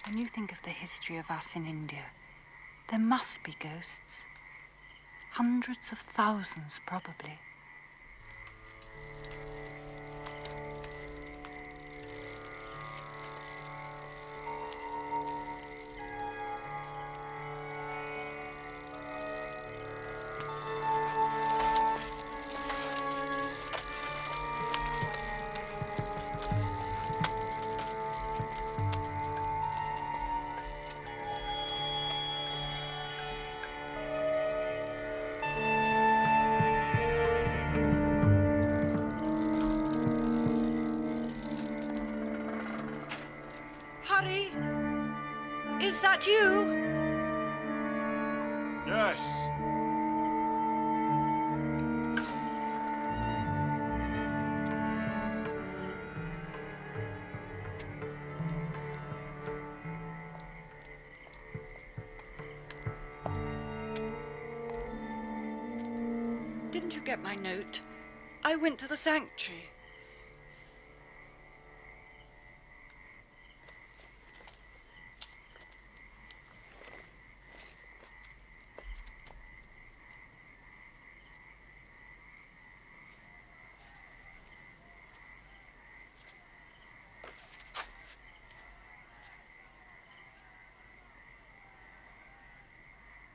When you think of the history of us in India, there must be ghosts. Hundreds of thousands, probably. Is that you? Yes. Didn't you get my note? I went to the sanctuary.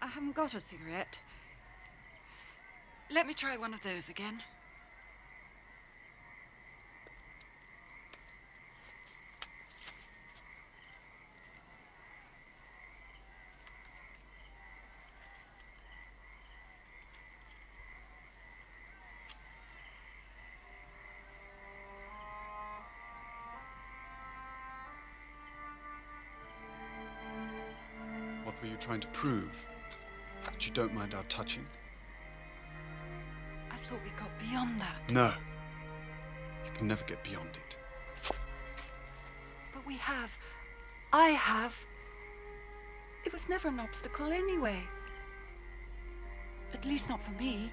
I haven't got a cigarette. Let me try one of those again. What were you trying to prove? That you don't mind our touching? I thought we got beyond that. No. You can never get beyond it. But we have. I have. It was never an obstacle anyway. At least not for me.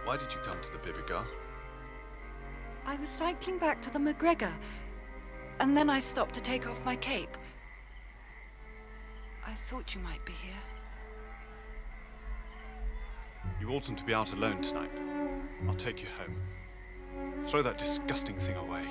Why did you come to the Bibighar? I was cycling back to the McGregor, and then I stopped to take off my cape. I thought you might be here. You oughtn't to be out alone tonight. I'll take you home. Throw that disgusting thing away.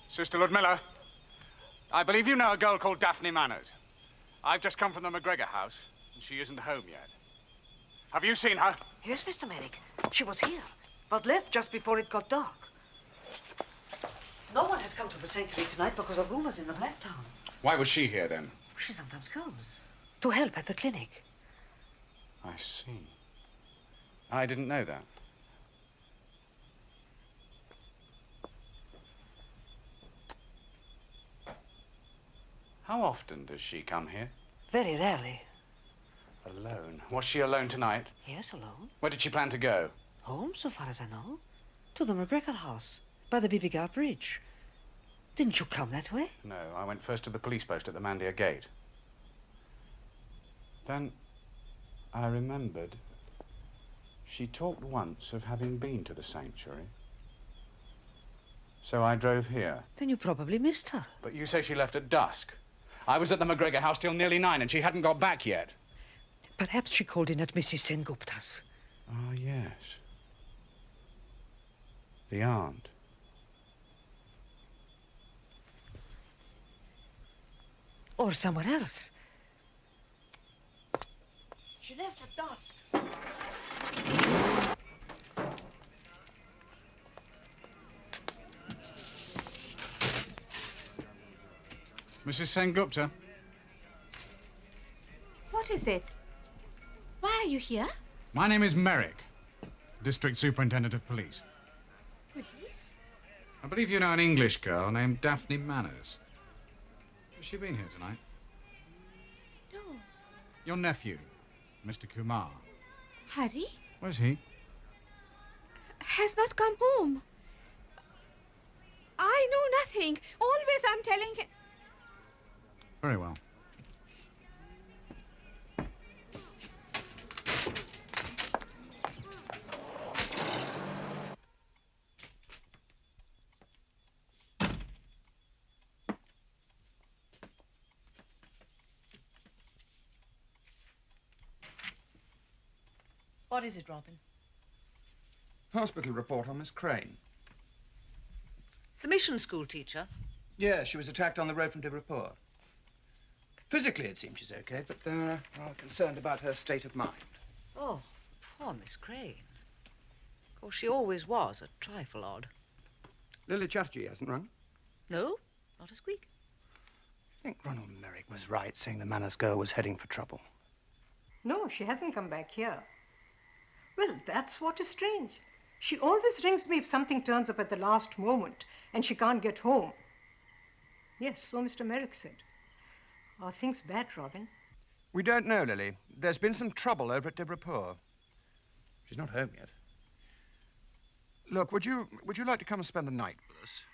Sister Ludmilla, I believe you know a girl called Daphne Manners. I've just come from the McGregor house, and she isn't home yet. Have you seen her? Yes, Mr. Merrick. She was here, but left just before it got dark. No one has come to the sanctuary tonight because of rumors in the Black Town. Why was she here, then? She sometimes comes to help at the clinic. I see. I didn't know that. How often does she come here? Very rarely. Alone? Was she alone tonight? Yes, alone. Where did she plan to go? Home, so far as I know. To the McGregor house, by the Bibighar bridge. Didn't you come that way? No, I went first to the police post at the Mandia gate. Then I remembered she talked once of having been to the sanctuary. So I drove here. Then you probably missed her. But you say she left at dusk. I was at the McGregor house till nearly 9 and she hadn't got back yet. Perhaps she called in at Mrs. Sengupta's. Oh, yes. The aunt. Or somewhere else. She left at dusk. Mrs. Sengupta? What is it? Why are you here? My name is Merrick, District Superintendent of Police. Police? I believe you know an English girl named Daphne Manners. Has she been here tonight? No. Your nephew, Mr. Kumar. Hari Where's he? has not come home. I know nothing. Always I'm telling him. Very well. What is it, Robin? Hospital report on Miss Crane. The mission school teacher? Yeah, she was attacked on the road from Bibighar. Physically, it seems she's okay, but they're rather concerned about her state of mind. Oh, poor Miss Crane. Of course, she always was a trifle odd. Lily Chatterjee hasn't rung. No, not a squeak. I think Ronald Merrick was right, saying the Manners girl was heading for trouble. No, she hasn't come back here. Well, that's what is strange. She always rings me if something turns up at the last moment and she can't get home. Yes, so Mr. Merrick said. Are things bad, Robin? We don't know, Lily. There's been some trouble over at Bibighar. She's not home yet. Look, would you like to come and spend the night with us?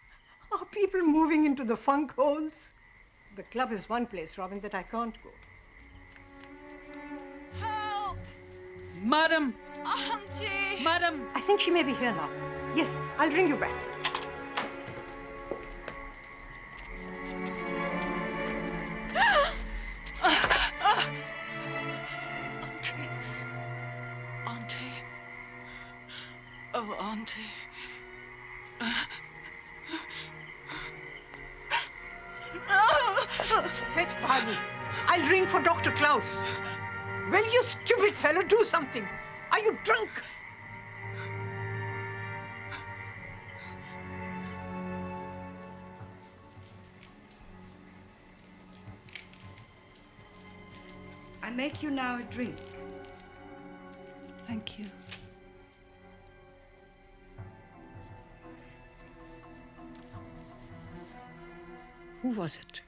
Are people moving into the funk holes? The club is one place, Robin, that I can't go. Help! Madam! Auntie! Madam! I think she may be here now. Yes, I'll ring you back. Auntie. Oh, Auntie. Beg pardon. I'll ring for Dr. Klaus. Will you stupid fellow do something? Are you drunk? I make you now a drink. Thank you. Who was it?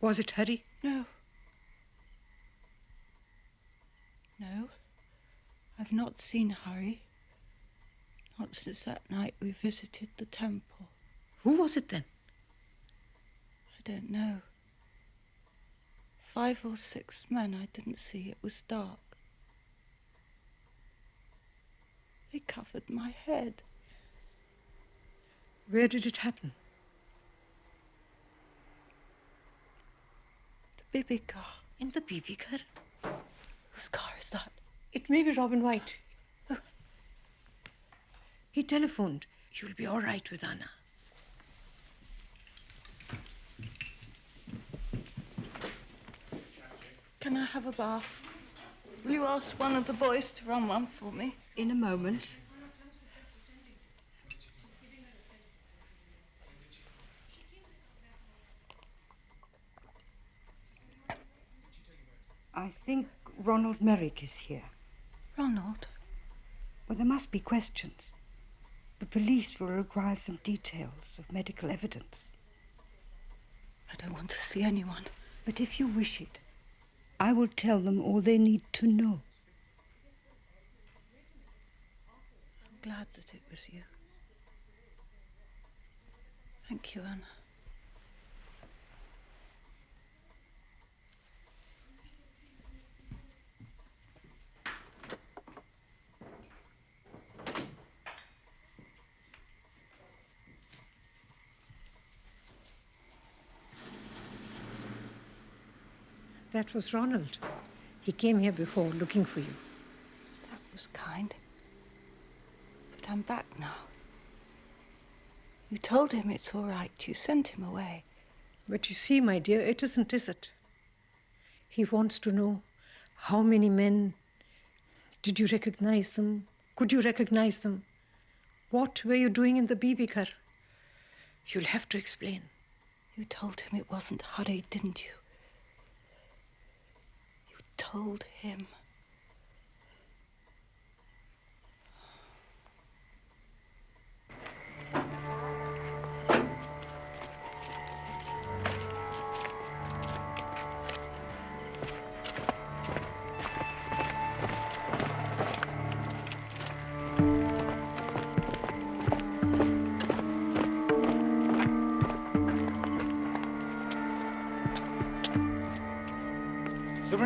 Was it Hari? No. No. I've not seen Hari. Not since that night we visited the temple. Who was it then? I don't know. 5 or 6 men I didn't see. It was dark. They covered my head. Where did it happen? The Bibighar. In the Bibighar? Whose car is that? It may be Robin White. He telephoned. You'll be all right with Anna. Can I have a bath? Will you ask one of the boys to run one for me? In a moment. I think Ronald Merrick is here. Ronald? Well, there must be questions. The police will require some details of medical evidence. I don't want to see anyone. But if you wish it, I will tell them all they need to know. I'm glad that it was you. Thank you, Anna. That was Ronald. He came here before looking for you. That was kind. But I'm back now. You told him it's all right. You sent him away. But you see, my dear, it isn't, is it? He wants to know how many men. Did you recognize them? Could you recognize them? What were you doing in the Bibighar? You'll have to explain. You told him it wasn't Hari, didn't you? You told him.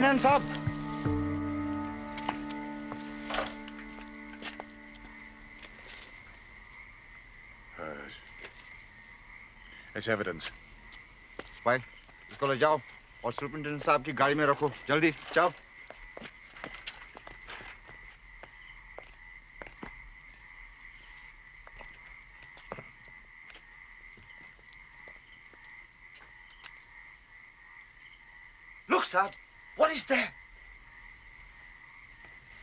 Hands up! It's evidence. Spy, इसको ले जाओ और superintendent साहब की गाड़ी में रखो. जल्दी, जाओ. Look, Saab. What is there?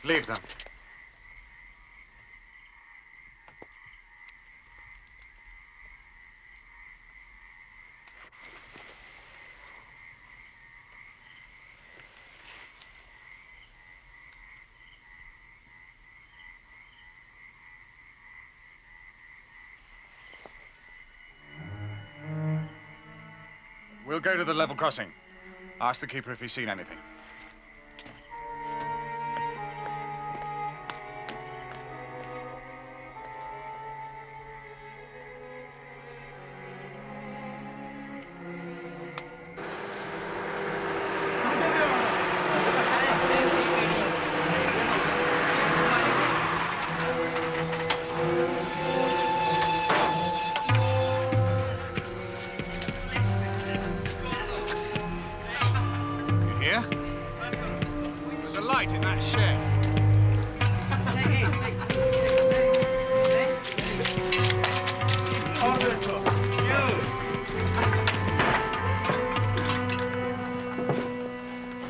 Leave them. We'll go to the level crossing. Ask the keeper if he's seen anything. There's a light in that shed.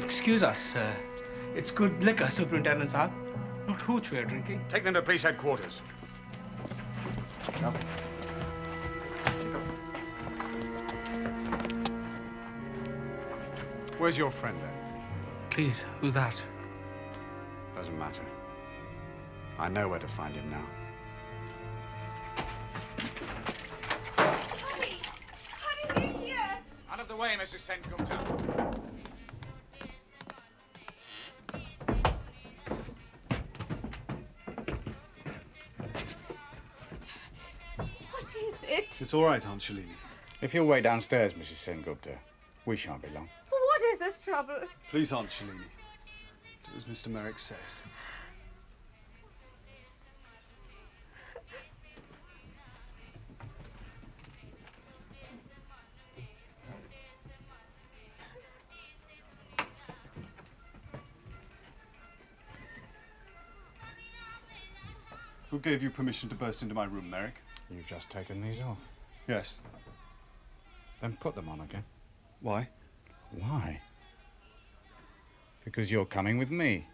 Excuse us, sir. It's good liquor, Superintendent Saab. Not hooch we're drinking. Take them to police headquarters. No. Where's your friend then? Please, who's that? Doesn't matter. I know where to find him now. Hari! Hari, he's here! Out of the way, Mrs. Sengupta. What is it? It's all right, Aunt Shalini. If you'll wait downstairs, Mrs. Sengupta, we shan't be long. What is this trouble? Please, Aunt Shalini. Do as Mr. Merrick says. Who gave you permission to burst into my room, Merrick? You've just taken these off. Yes. Then put them on again. Why? Why? Because you're coming with me.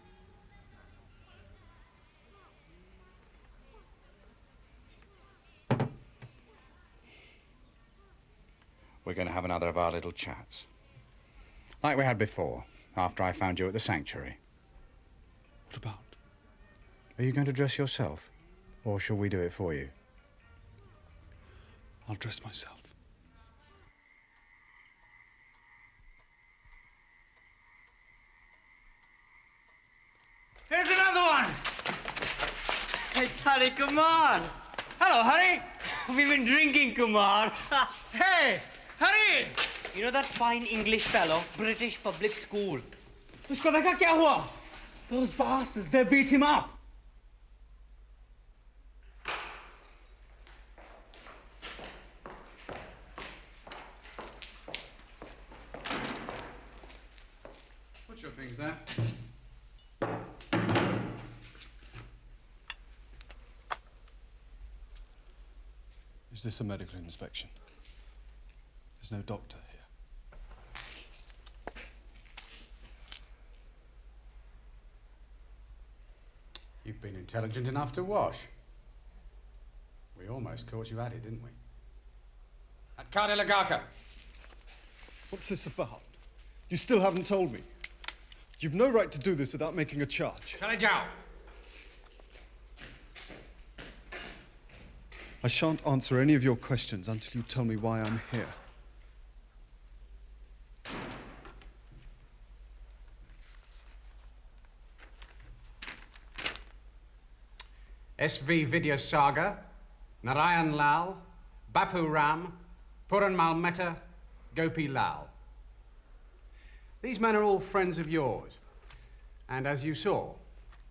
We're going to have another of our little chats. Like we had before, after I found you at the sanctuary. What about? Are you going to dress yourself? Or shall we do it for you? I'll dress myself. Here's another one! Hey, Hari, come on! Hello, Hari! We've been drinking, Kumar. Hey, Hari! You know that fine English fellow, British public school? Usko dekha kya hua? Those bastards, they beat him up. Put your things there. Is this a medical inspection? There's no doctor here. You've been intelligent enough to wash. We almost caught you at it, didn't we? At Lagaka. What's this about? You still haven't told me. You've no right to do this without making a charge. Chale jao. I shan't answer any of your questions until you tell me why I'm here. SV Vidya Saga, Narayan Lal, Bapu Ram, Puran Malmetta, Gopi Lal. These men are all friends of yours. And as you saw,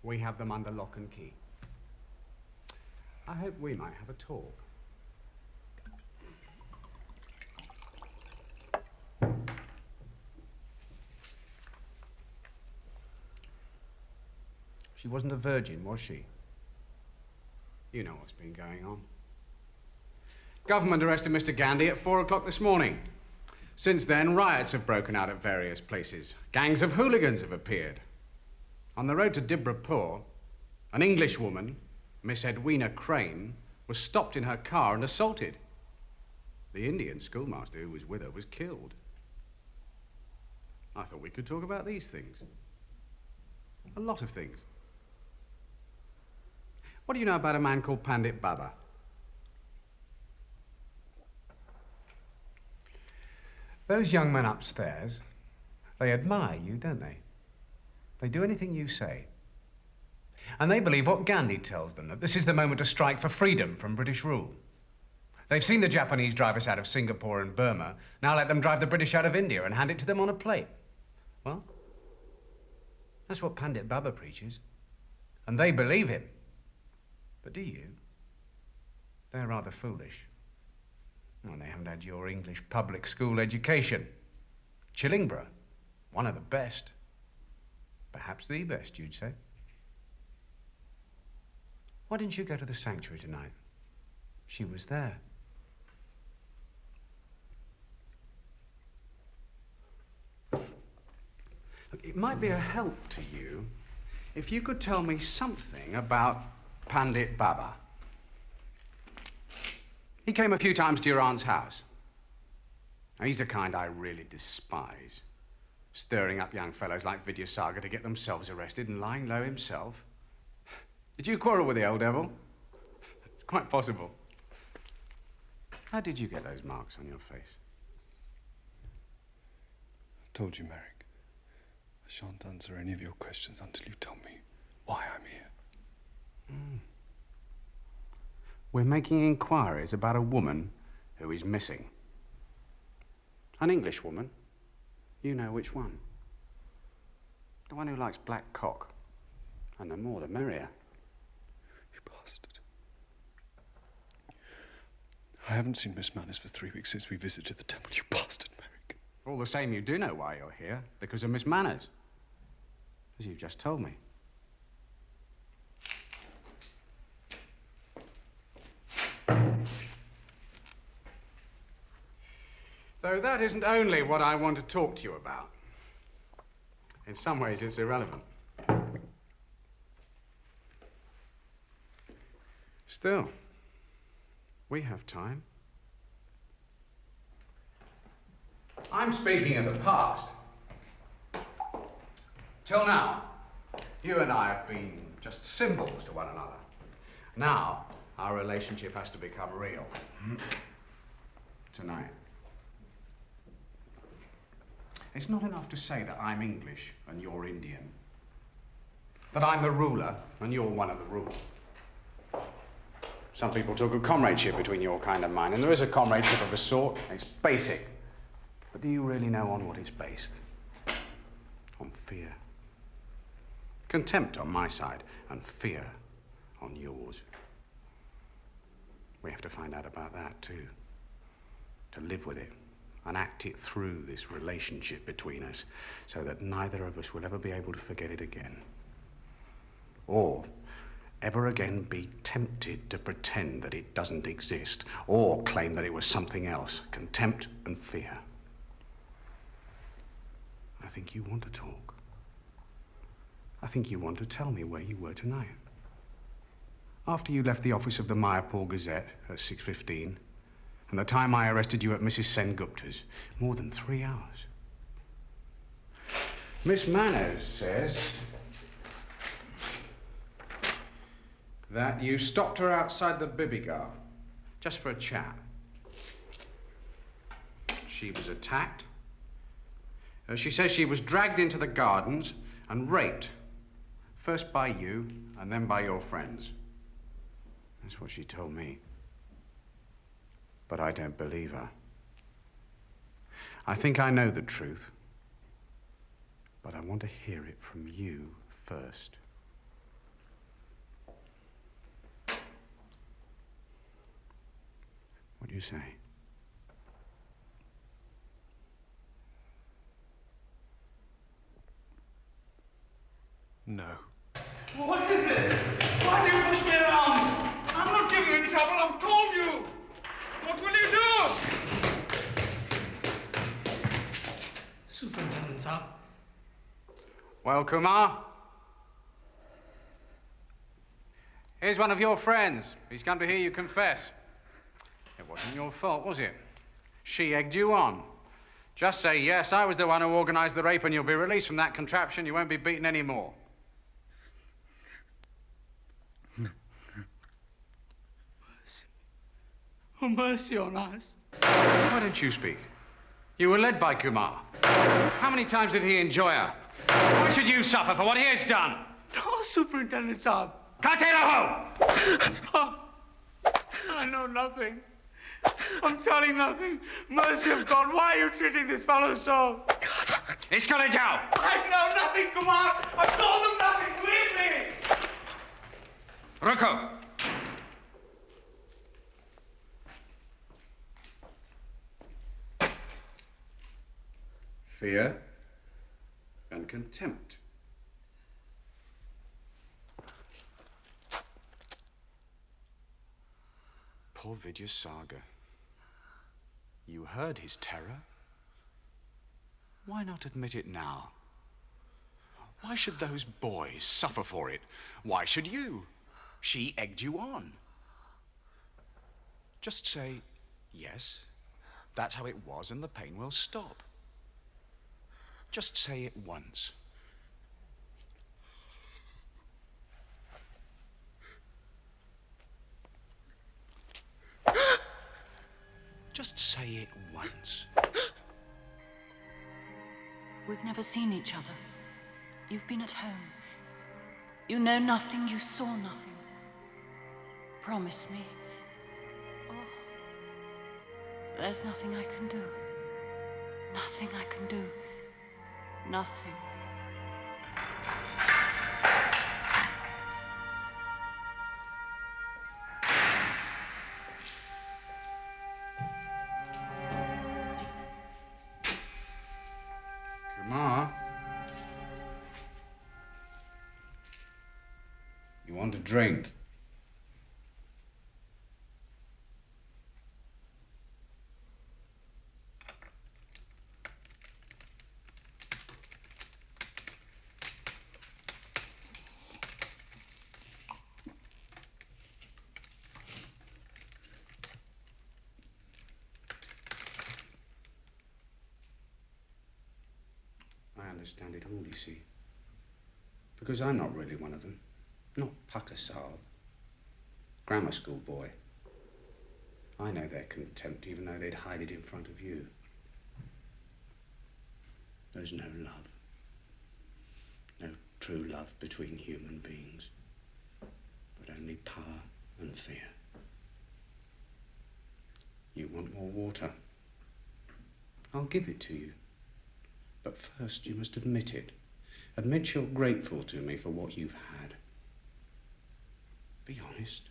we have them under lock and key. I hope we might have a talk. She wasn't a virgin, was she? You know what's been going on. Government arrested Mr. Gandhi at 4 o'clock this morning. Since then, riots have broken out at various places. Gangs of hooligans have appeared. On the road to Dibrapur, an English woman, Miss Edwina Crane, was stopped in her car and assaulted. The Indian schoolmaster who was with her was killed. I thought we could talk about these things. A lot of things. What do you know about a man called Pandit Baba? Those young men upstairs, they admire you, don't they? They do anything you say. And they believe what Gandhi tells them, that this is the moment to strike for freedom from British rule. They've seen the Japanese drive us out of Singapore and Burma. Now let them drive the British out of India and hand it to them on a plate. Well, that's what Pandit Baba preaches. And they believe him. But do you? They're rather foolish. Well, they haven't had your English public school education. Chillingborough, one of the best. Perhaps the best, you'd say. Why didn't you go to the sanctuary tonight? She was there. Look, it might be a help to you if you could tell me something about Pandit Baba. He came a few times to your aunt's house. Now, he's the kind I really despise. Stirring up young fellows like Vidyasagar to get themselves arrested and lying low himself. Did you quarrel with the old devil? It's quite possible. How did you get those marks on your face? I told you, Merrick. I shan't answer any of your questions until you tell me why I'm here. We're making inquiries about a woman who is missing. An English woman. You know which one. The one who likes black cock. And the more the merrier. You bastard. I haven't seen Miss Manners for 3 weeks since we visited the temple, you bastard, Merrick. All the same, you do know why you're here. Because of Miss Manners. As you've just told me. Though that isn't only what I want to talk to you about. In some ways, it's irrelevant. Still, we have time. I'm speaking of the past. Till now, you and I have been just symbols to one another. Now, our relationship has to become real. Tonight. It's not enough to say that I'm English and you're Indian. That I'm the ruler and you're one of the ruled. Some people talk of comradeship between your kind and mine, and there is a comradeship of a sort. It's basic. But do you really know on what it's based? On fear. Contempt on my side, and fear on yours. We have to find out about that, too. To live with it, and act it through this relationship between us, so that neither of us will ever be able to forget it again. Or, ever again be tempted to pretend that it doesn't exist or claim that it was something else. Contempt and fear. I think you want to talk. I think you want to tell me where you were tonight. After you left the office of the Mayapur Gazette at 6:15, and the time I arrested you at Mrs. Sen Gupta's, more than 3 hours. Miss Manners says that you stopped her outside the Bibighar, just for a chat. She was attacked. She says she was dragged into the gardens and raped, first by you and then by your friends. That's what she told me. But I don't believe her. I think I know the truth, but I want to hear it from you first. What do you say? No. What is this? Why do you push me around? I'm not giving you any trouble, I've told you! What will you do? Superintendent, sir. Well, Kumar, here's one of your friends. He's come to hear you confess. It wasn't your fault, was it? She egged you on. Just say, yes, I was the one who organised the rape and you'll be released from that contraption. You won't be beaten anymore. Oh, mercy on us. Why didn't you speak? You were led by Kumar. How many times did he enjoy her? Why should you suffer for what he has done? No, Superintendent, sir. Katera I know nothing. I'm telling nothing. Mercy of God, why are you treating this fellow so? Iskale jao! I know nothing, Kumar! I've told them nothing, leave me! Ruko! Fear and contempt. Poor Vidyasagar. You heard his terror. Why not admit it now? Why should those boys suffer for it? Why should you? She egged you on. Just say, yes, that's how it was and the pain will stop. Just say it once. Just say it once. We've never seen each other. You've been at home. You know nothing, you saw nothing. Promise me. Oh, there's nothing I can do. Nothing I can do. Nothing. Kumar? You want a drink? I understand it all, you see. Because I'm not really one of them. Not Pakasal. Grammar school boy. I know their contempt, even though they'd hide it in front of you. There's no love. No true love between human beings. But only power and fear. You want more water? I'll give it to you. But first, you must admit it. Admit you're grateful to me for what you've had. Be honest.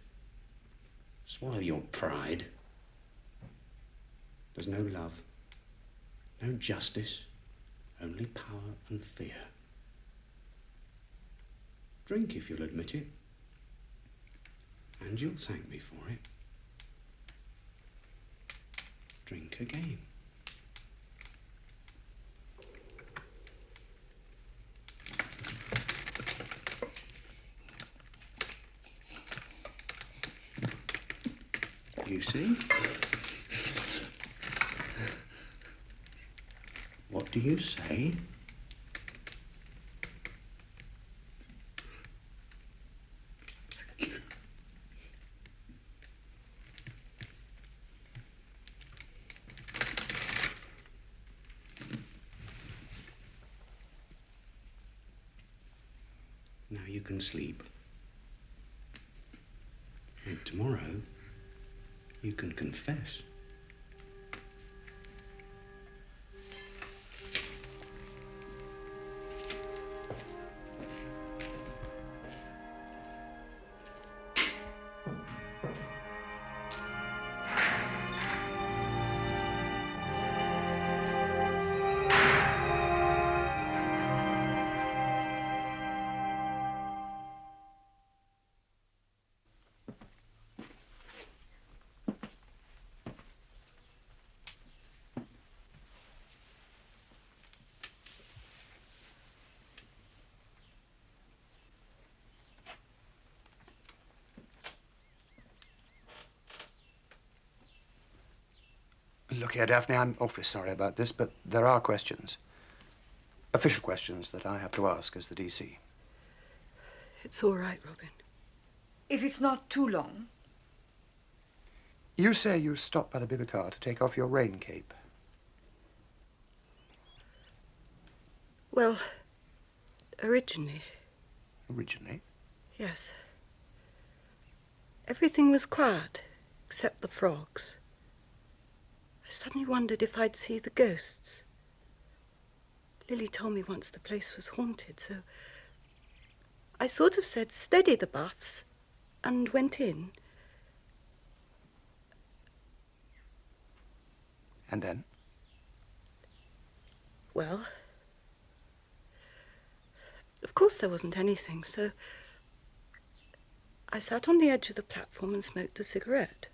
Swallow your pride. There's no love, no justice, only power and fear. Drink if you'll admit it. And you'll thank me for it. Drink again. You see? What do you say? Now you can sleep. And tomorrow, you can confess. Look here, Daphne, I'm awfully sorry about this, but there are questions. Official questions that I have to ask as the DC. It's all right, Robin. If it's not too long. You say you stopped by the Bibighar to take off your rain cape. Well, originally. Originally? Yes. Everything was quiet, except the frogs. I suddenly wondered if I'd see the ghosts. Lily told me once the place was haunted, so I sort of said, steady the buffs, and went in. And then? Well, of course there wasn't anything, so I sat on the edge of the platform and smoked a cigarette.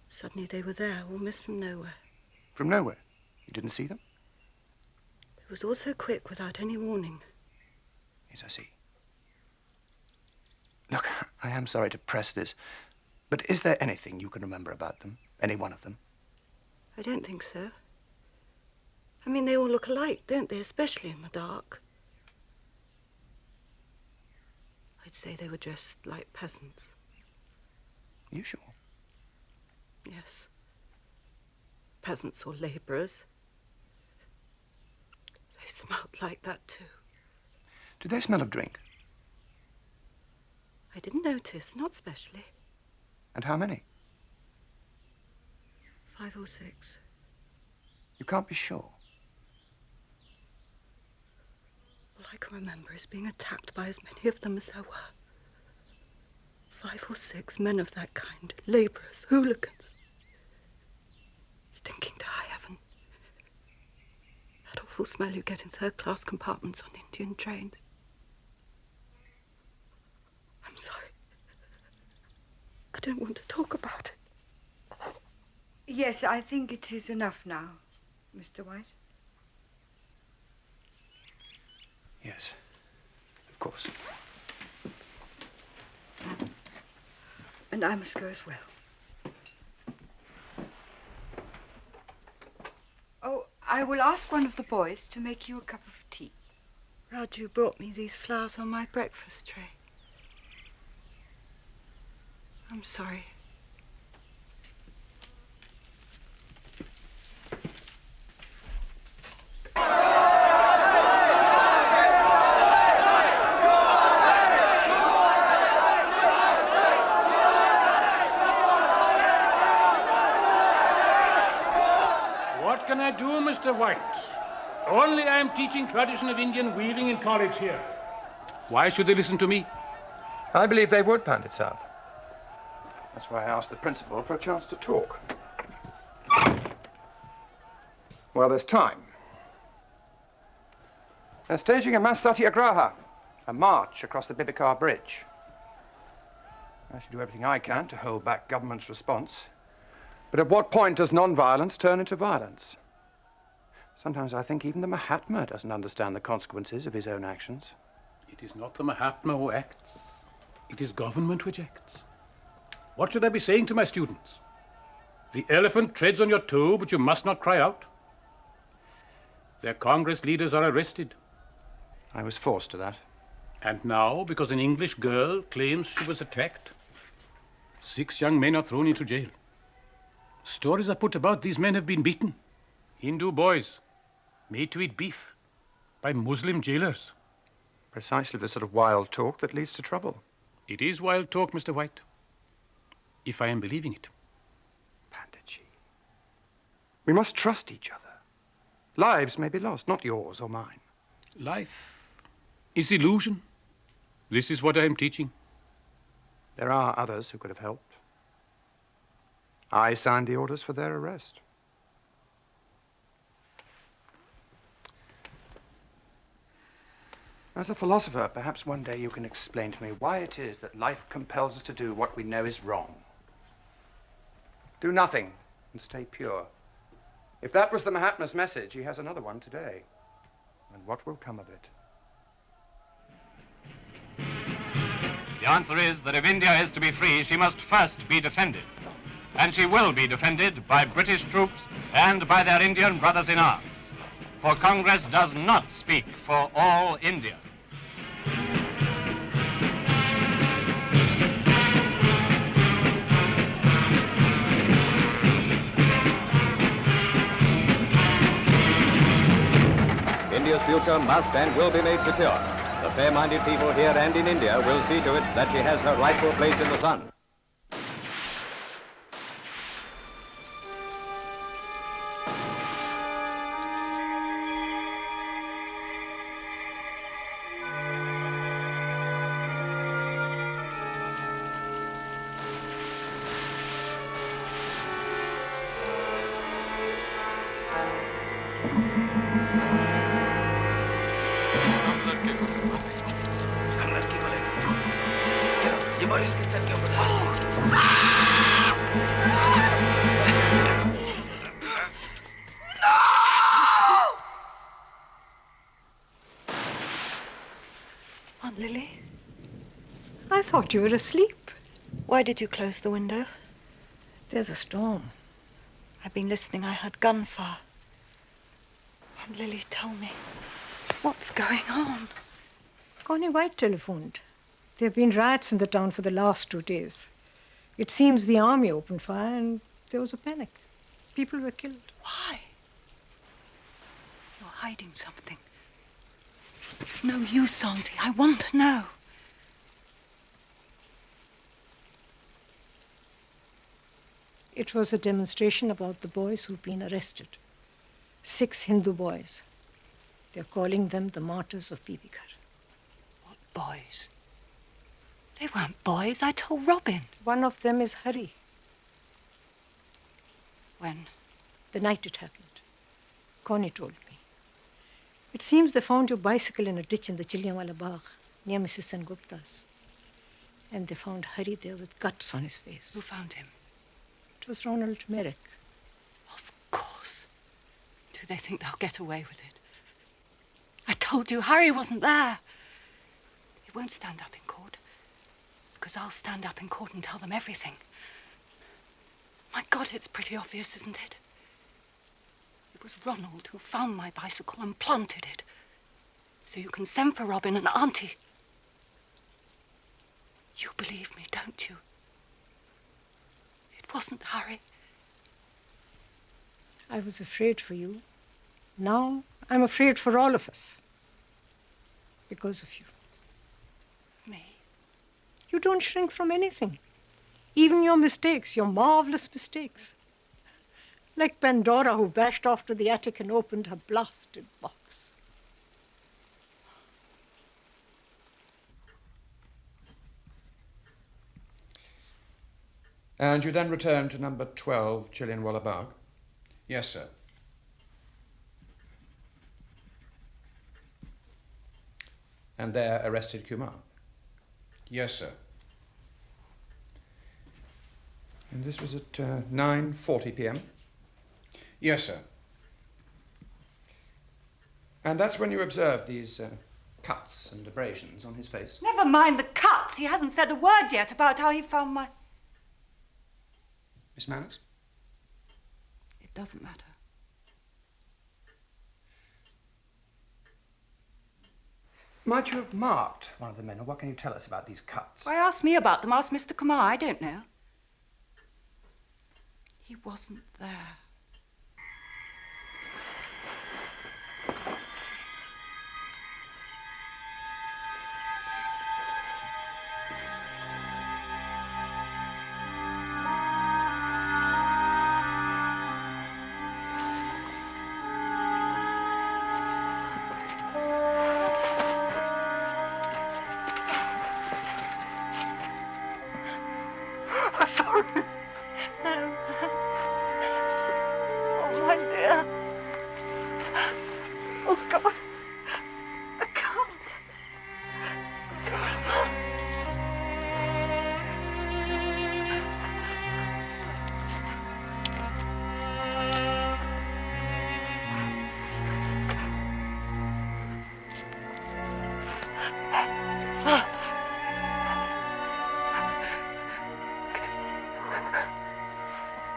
Suddenly they were there, almost from nowhere. From nowhere? You didn't see them? It was all so quick, without any warning. Yes, I see. Look, I am sorry to press this, but is there anything you can remember about them? Any one of them? I don't think so. I mean, they all look alike, don't they? Especially in the dark. I'd say they were dressed like peasants. You sure? Yes. Peasants or labourers. They smelled like that, too. Did they smell of drink? I didn't notice, not specially. And how many? 5 or 6. You can't be sure. All I can remember is being attacked by as many of them as there were. 5 or 6 men of that kind, labourers, hooligans. Stinking to high heaven. That awful smell you get in third-class compartments on Indian trains. I'm sorry. I don't want to talk about it. Yes, I think it is enough now, Mr. White. Yes, of course. And I must go as well. Oh, I will ask one of the boys to make you a cup of tea. Raju brought me these flowers on my breakfast tray. I'm sorry. What can I do, Mr. White? Only I am teaching tradition of Indian weaving in college here. Why should they listen to me? I believe they would, Pandit Saab. That's why I asked the principal for a chance to talk. Well, there's time. They're staging a mass satyagraha, a march across the Bibighar Bridge. I should do everything I can to hold back government's response. But at what point does non-violence turn into violence? Sometimes I think even the Mahatma doesn't understand the consequences of his own actions. It is not the Mahatma who acts. It is government which acts. What should I be saying to my students? The elephant treads on your toe, but you must not cry out. Their Congress leaders are arrested. I was forced to that. And now, because an English girl claims she was attacked, 6 young men are thrown into jail. Stories are put about these men have been beaten. Hindu boys, made to eat beef by Muslim jailers. Precisely the sort of wild talk that leads to trouble. It is wild talk, Mr. White, if I am believing it. Panditji, we must trust each other. Lives may be lost, not yours or mine. Life is illusion. This is what I am teaching. There are others who could have helped. I signed the orders for their arrest. As a philosopher, perhaps one day you can explain to me why it is that life compels us to do what we know is wrong. Do nothing and stay pure. If that was the Mahatma's message, he has another one today. And what will come of it? The answer is that if India is to be free, she must first be defended. And she will be defended by British troops and by their Indian brothers in arms. For Congress does not speak for all India. India's future must and will be made secure. The fair-minded people here and in India will see to it that she has her rightful place in the sun. Aunt Lily? I thought you were asleep. Why did you close the window? There's a storm. I've been listening. I heard gunfire. Aunt Lily, tell me, what's going on? Connie White telephoned. There have been riots in the town for the last 2 days. It seems the army opened fire and there was a panic. People were killed. Why? You're hiding something. It's no use, Auntie. I want to know. It was a demonstration about the boys who've been arrested. 6 Hindu boys. They're calling them the martyrs of Bibighar. What boys? They weren't boys. I told Robin. One of them is Hari. When? The night it happened. Connie told me. It seems they found your bicycle in a ditch in the Chilianwala Bagh, near Mrs. Sengupta's. And they found Hari there with guts on his face. Who found him? It was Ronald Merrick. Of course. Do they think they'll get away with it? I told you Harry wasn't there. He won't stand up in court. Because I'll stand up in court and tell them everything. My God, it's pretty obvious, isn't it? It was Ronald who found my bicycle and planted it. So you can send for Robin and Auntie. You believe me, don't you? It wasn't Harry. I was afraid for you. Now I'm afraid for all of us. Because of you. Me? You don't shrink from anything. Even your mistakes, your marvelous mistakes. Like Pandora, who bashed off to the attic and opened her blasted box. And you then returned to number 12, Chilianwala Bagh? Yes, sir. And there arrested Kumar? Yes, sir. And this was at 9:40 p.m.? Yes, sir. And that's when you observed these cuts and abrasions on his face? Never mind the cuts. He hasn't said a word yet about how he found my... Miss Manners? It doesn't matter. Might you have marked one of the men, or what can you tell us about these cuts? Why ask me about them? Ask Mr. Kumar. I don't know. He wasn't there. Sorry. No. Oh, my dear. Oh, God. I can't.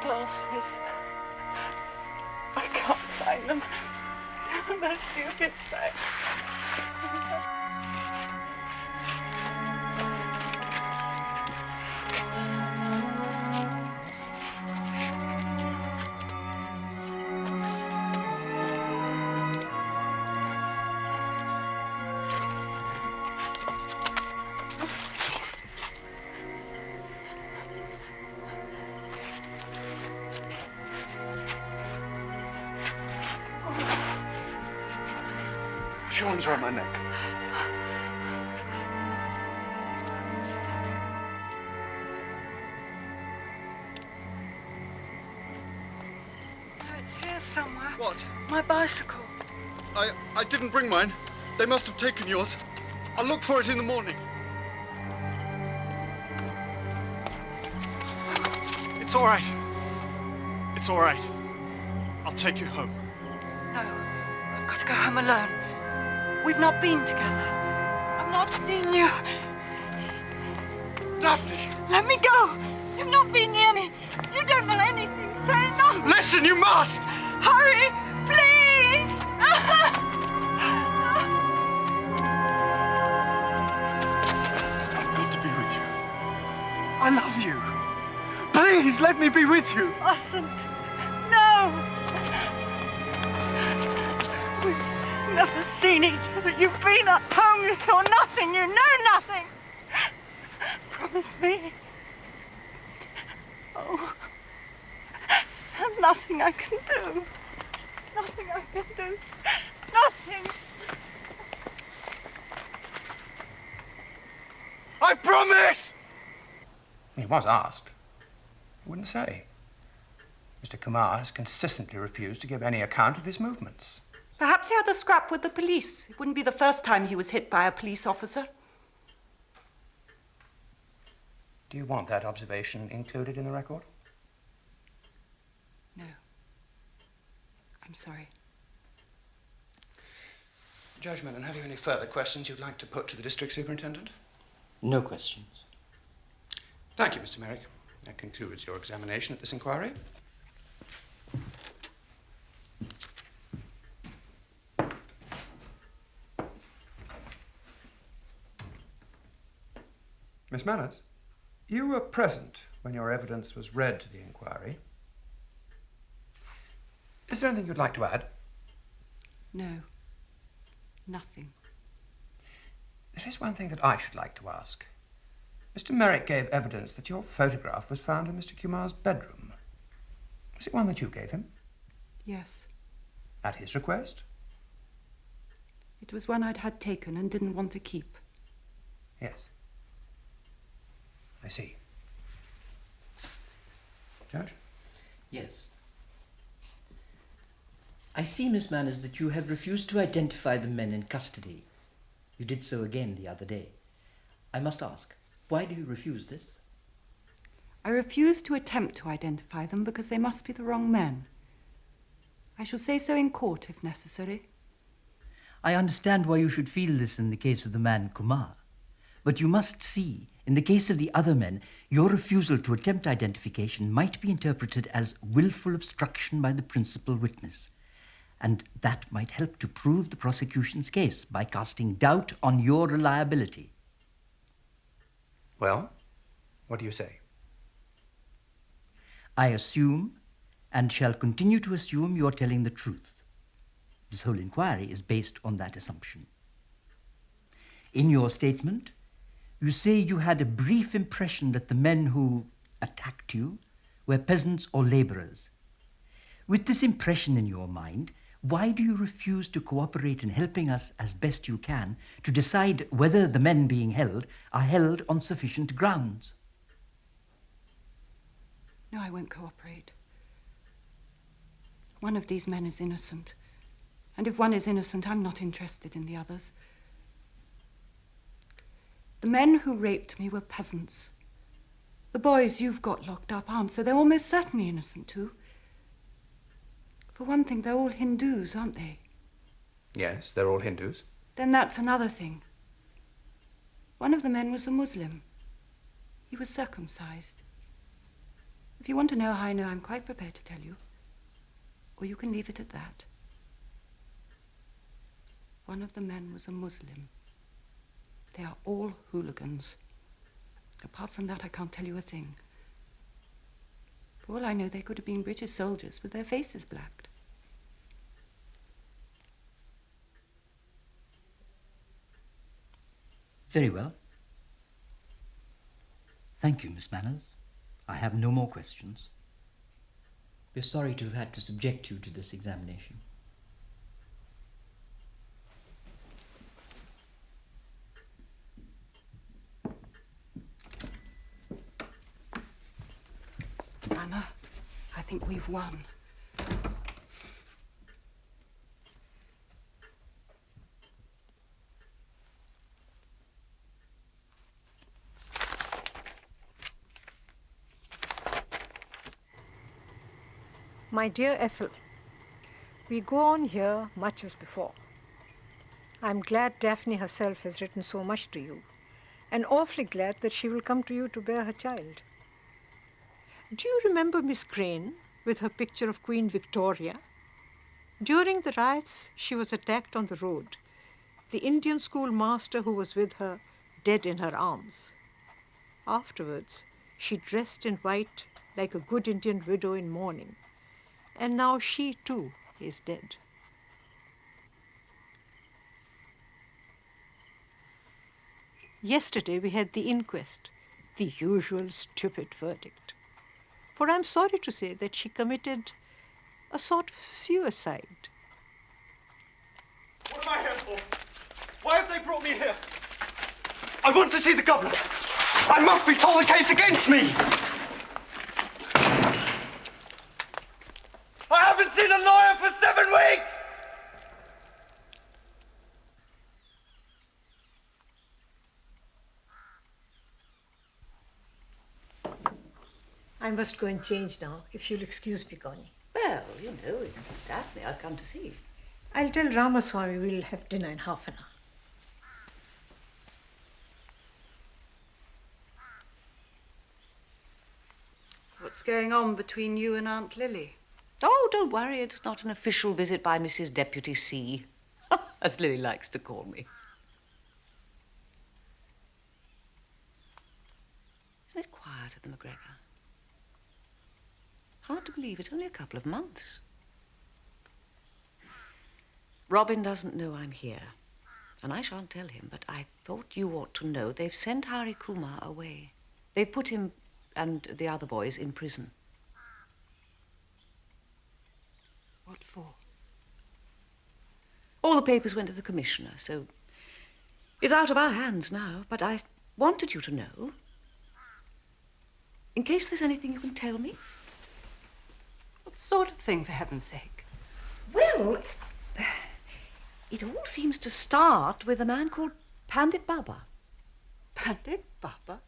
Glasses. I can't find them. Those stupid specs. Your arms around my neck. It's here somewhere. What? My bicycle. I didn't bring mine. They must have taken yours. I'll look for it in the morning. It's all right. It's all right. I'll take you home. No, I've got to go home alone. We've not been together. I've not seen you. Daphne! Let me go! You've not been near me. You don't know anything. Say nothing. Listen, you must! Hurry, please! I've got to be with you. I love you. Please, let me be with you. Mustn't. No! We've never seen each other. You've been at home. You saw nothing. You know nothing. Promise me. Oh. There's nothing I can do. Nothing I can do. Nothing. I promise! He was asked. He wouldn't say. Mr. Kumar has consistently refused to give any account of his movements. Perhaps he had a scrap with the police. It wouldn't be the first time he was hit by a police officer. Do you want that observation included in the record? No. I'm sorry. Judge Mellon, have you any further questions you'd like to put to the district superintendent? No questions. Thank you, Mr. Merrick. That concludes your examination at this inquiry. Miss Manners, you were present when your evidence was read to the inquiry. Is there anything you'd like to add? No. Nothing. There is one thing that I should like to ask. Mr. Merrick gave evidence that your photograph was found in Mr. Kumar's bedroom. Was it one that you gave him? Yes. At his request? It was one I'd had taken and didn't want to keep. Yes. I see. Judge? Yes. I see, Miss Manners, that you have refused to identify the men in custody. You did so again the other day. I must ask, why do you refuse this? I refuse to attempt to identify them because they must be the wrong men. I shall say so in court if necessary. I understand why you should feel this in the case of the man Kumar. But you must see, in the case of the other men, your refusal to attempt identification might be interpreted as willful obstruction by the principal witness. And that might help to prove the prosecution's case by casting doubt on your reliability. Well, what do you say? I assume, and shall continue to assume, you're telling the truth. This whole inquiry is based on that assumption. In your statement, you say you had a brief impression that the men who attacked you were peasants or laborers. With this impression in your mind, why do you refuse to cooperate in helping us as best you can to decide whether the men being held are held on sufficient grounds? No, I won't cooperate. One of these men is innocent. And if one is innocent, I'm not interested in the others. The men who raped me were peasants. The boys you've got locked up aren't, so they're almost certainly innocent too. For one thing, they're all Hindus, aren't they? Yes, they're all Hindus. Then that's another thing. One of the men was a Muslim. He was circumcised. If you want to know how I know, I'm quite prepared to tell you. Or you can leave it at that. One of the men was a Muslim. They are all hooligans. Apart from that, I can't tell you a thing. For all I know, they could have been British soldiers with their faces blacked. Very well. Thank you, Miss Manners. I have no more questions. We're sorry to have had to subject you to this examination. Anna, I think we've won. My dear Ethel, we go on here much as before. I'm glad Daphne herself has written so much to you, and awfully glad that she will come to you to bear her child. Do you remember Miss Crane with her picture of Queen Victoria? During the riots, she was attacked on the road. The Indian school master who was with her, dead in her arms. Afterwards, she dressed in white like a good Indian widow in mourning. And now she, too, is dead. Yesterday we had the inquest, the usual stupid verdict. For I'm sorry to say that she committed a sort of suicide. What am I here for? Why have they brought me here? I want to see the governor. I must be told the case against me. I haven't seen a lawyer for 7 weeks! I must go and change now, if you'll excuse me, Connie. Well, you know, it's Daphne I've come to see. I'll tell Ramaswamy we'll have dinner in half an hour. What's going on between you and Aunt Lily? Oh, don't worry, it's not an official visit by Mrs. Deputy C, as Lily likes to call me. Isn't it quiet at the McGregor? Hard to believe, it's only a couple of months. Robin doesn't know I'm here, and I shan't tell him, but I thought you ought to know they've sent Hari Kumar away. They've put him and the other boys in prison. What for? All the papers went to the commissioner, so it's out of our hands now, but I wanted you to know, in case there's anything you can tell me. What sort of thing, for heaven's sake? Well, it all seems to start with a man called Pandit Baba. Pandit Baba?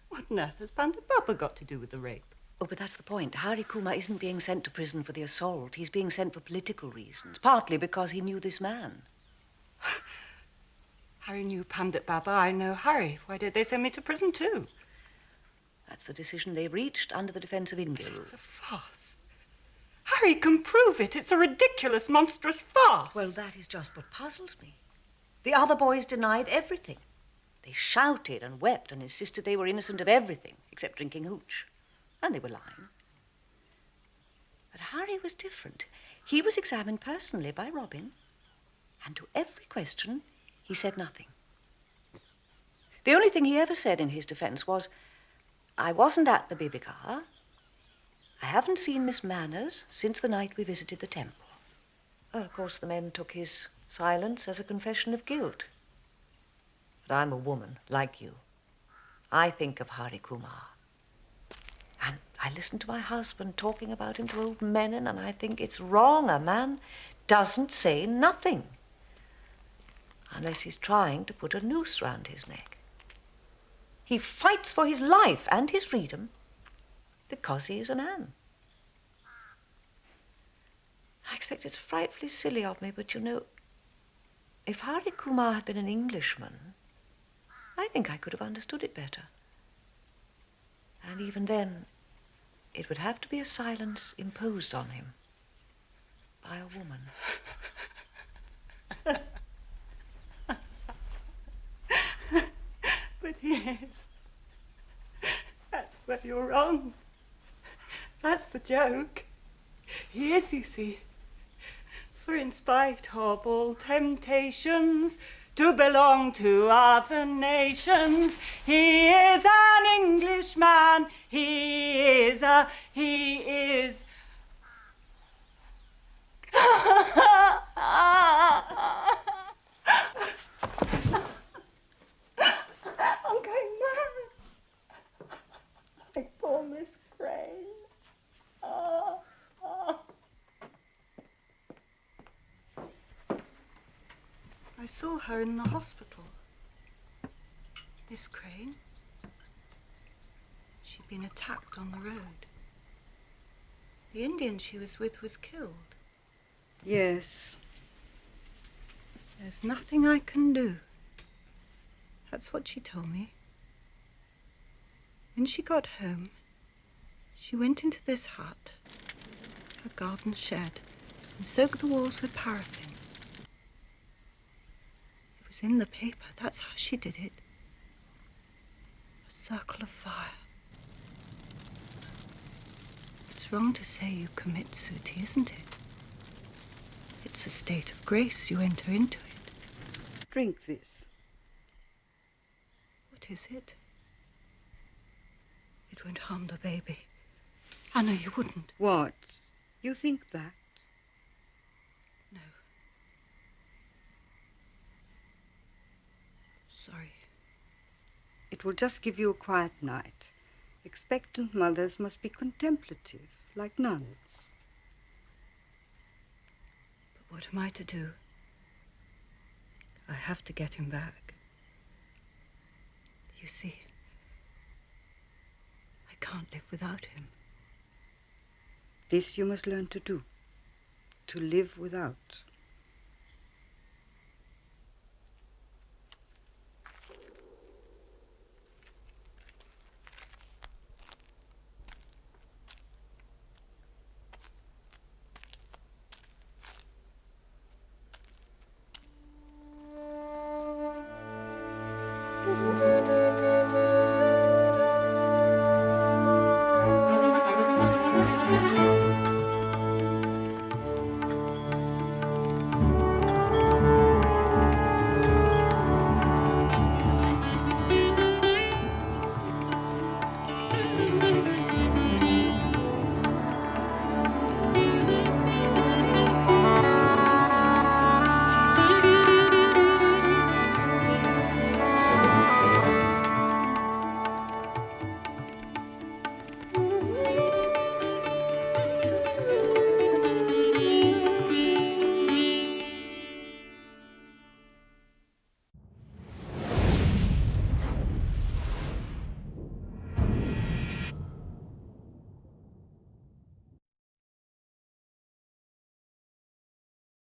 What on earth has Pandit Baba got to do with the rape? Oh, but that's the point. Hari Kumar isn't being sent to prison for the assault. He's being sent for political reasons, partly because he knew this man. Hari knew Pandit Baba. I know Hari. Why did they send me to prison too? That's the decision they reached under the defense of India. It's a farce. Hari can prove it. It's a ridiculous, monstrous farce. Well, that is just what puzzles me. The other boys denied everything. They shouted and wept and insisted they were innocent of everything except drinking hooch. And they were lying. But Hari was different. He was examined personally by Robin, and to every question, he said nothing. The only thing he ever said in his defense was, I wasn't at the Bibighar. I haven't seen Miss Manners since the night we visited the temple. Well, of course, the men took his silence as a confession of guilt. But I'm a woman, like you. I think of Hari Kumar. And I listen to my husband talking about him to old men, and I think it's wrong. A man doesn't say nothing. Unless he's trying to put a noose round his neck. He fights for his life and his freedom because he is a man. I expect it's frightfully silly of me, but you know, if Hari Kumar had been an Englishman, I think I could have understood it better. And even then, it would have to be a silence imposed on him by a woman. But yes, that's where you're wrong. That's the joke. He is, you see. For in spite of all temptations to belong to other nations, he is an Englishman. He is. I'm going mad. My poor Miss Crane. I saw her in the hospital. Miss Crane. She'd been attacked on the road. The Indian she was with was killed. Yes. There's nothing I can do. That's what she told me. When she got home, she went into this hut, her garden shed, and soaked the walls with paraffin. It was in the paper. That's how she did it. A circle of fire. It's wrong to say you commit, Suti, isn't it? It's a state of grace. You enter into it. Drink this. What is it? It won't harm the baby. I know you wouldn't. What? You think that? No. Sorry. It will just give you a quiet night. Expectant mothers must be contemplative, like nuns. But what am I to do? I have to get him back. You see, I can't live without him. This you must learn to do, to live without.